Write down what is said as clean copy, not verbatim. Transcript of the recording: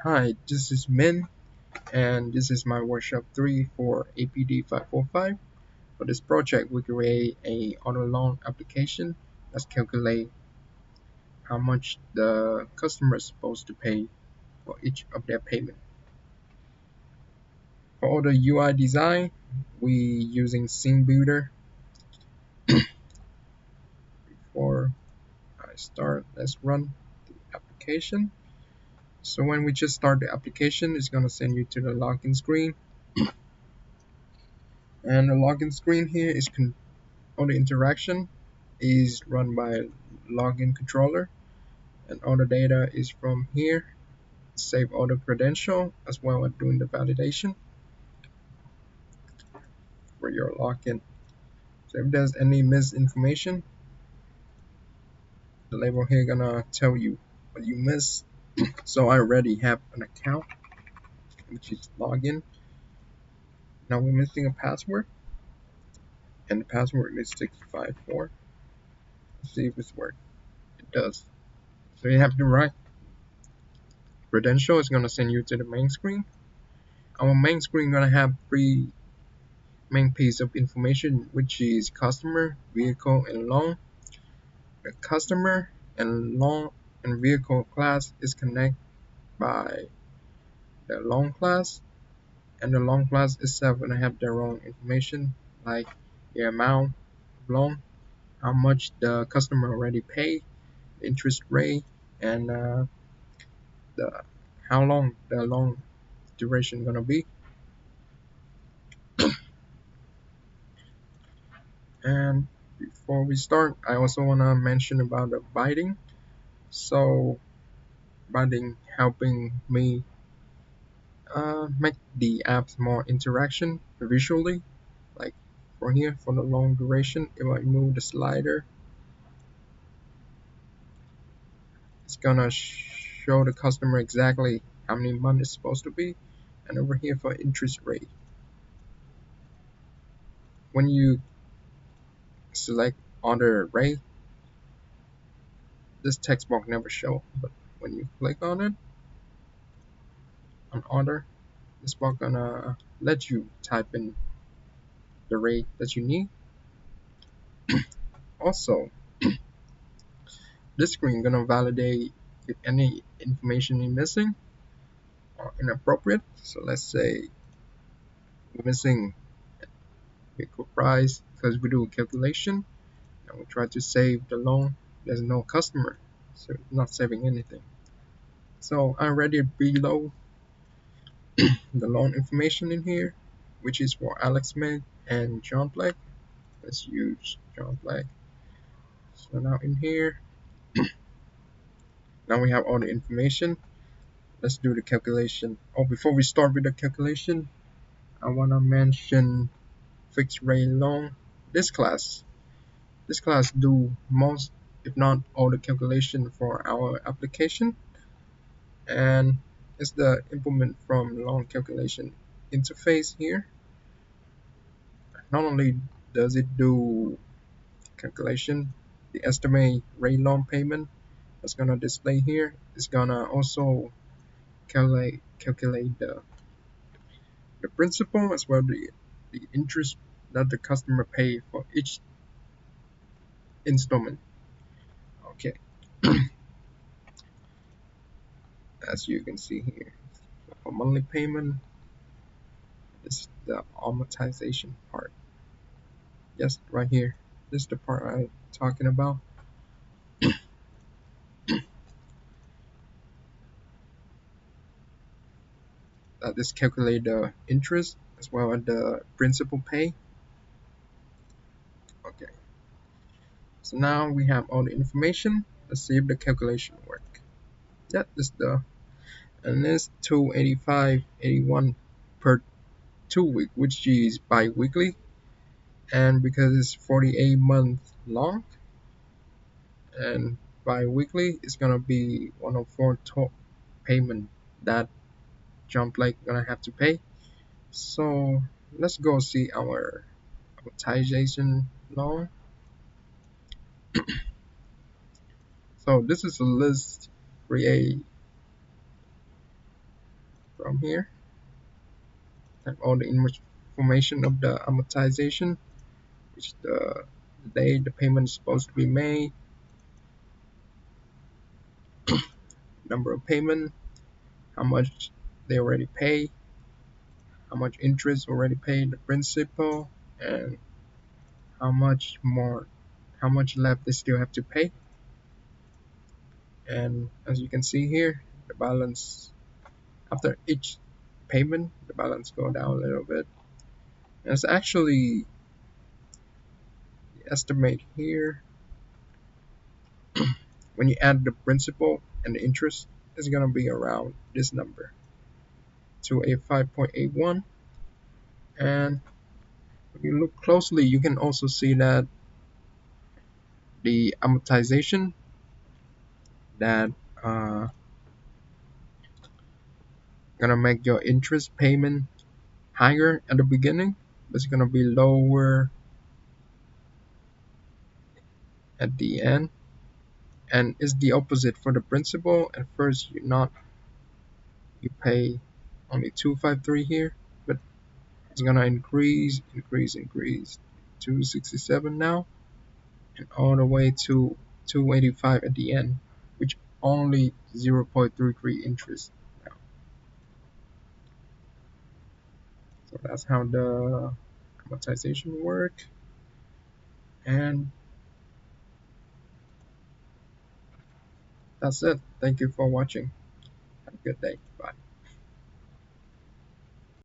Hi, this is Minh, and this is my workshop 3 for APD545. For this project, we create a auto loan application that calculate how much the customer is supposed to pay for each of their payment. For all the UI design, we using Scene Builder. Before I start, let's run the application. So when we just start the application, it's gonna send you to the login screen. And the login screen here is all the interaction is run by a login controller, and all the data is from here. Save all the credential as well as doing the validation for your login. So if there's any misinformation, the label here gonna tell you what you missed. So I already have an account which is login. Now we're missing a password, and the password is 654. Let's see if it's worked. It does. So you have the right credential. It's gonna send you to the main screen. Our main screen gonna have three main piece of information, which is customer, vehicle, and loan. The customer and loan and vehicle class is connected by the loan class, and the loan class itself gonna have their own information like the amount of loan, how much the customer already paid, the interest rate, and the how long the loan duration gonna be. And before we start, I also wanna mention about the biting. So Binding helping me make the apps more interaction visually. Like for here, for the long duration, if I move the slider, it's gonna show the customer exactly how many months it's supposed to be. And over here for interest rate, when you select order rate, this text box never show, but when you click on it on order, this box gonna let you type in the rate that you need. Also, this screen gonna validate if any information is missing or inappropriate. So let's say we're missing vehicle price because we do a calculation and we try to save the loan. There's no customer, so it's not saving anything. So I already below the loan information in here, which is for Alex Smith and John Black. Let's use John Black. So now in here, now we have all the information. Let's do the calculation. Oh, before we start with the calculation, I wanna mention fixed rate loan. This class do most, if not all, the calculation for our application, and it's the implement from loan calculation interface here. Not only does it do calculation, the estimate rate loan payment that's gonna display here is gonna also calculate the principal as well the interest that the customer pay for each installment. Okay, as you can see here, for monthly payment, this is the amortization part. Yes, right here. This is the part I'm talking about. This calculate the interest as well as the principal pay. Okay, so now we have all the information. Let's see if the calculation work. Yeah, this is the, and it's 285.81 per 2 week, which is bi-weekly, and because it's 48 months long and bi-weekly, it's gonna be 104 top payment that John Blake gonna have to pay. So let's go see our amortization loan. So this is a list create from here. Type all the information of the amortization, which the day the payment is supposed to be made, number of payment, how much they already pay, how much interest already paid, the principal, and how much more, how much left they still have to pay. And as you can see here, the balance after each payment, the balance go down a little bit. And it's actually the estimate here. When you add the principal and the interest, it's gonna be around this number, 285.81. And when you look closely, you can also see that the amortization that gonna make your interest payment higher at the beginning, but it's gonna be lower at the end. And it's the opposite for the principal. At first you pay only 253 here, but it's gonna increase 267 now, and all the way to 285 at the end, which only 0.33 interest now. So that's how the amortization work. And that's it. Thank you for watching. Have a good day.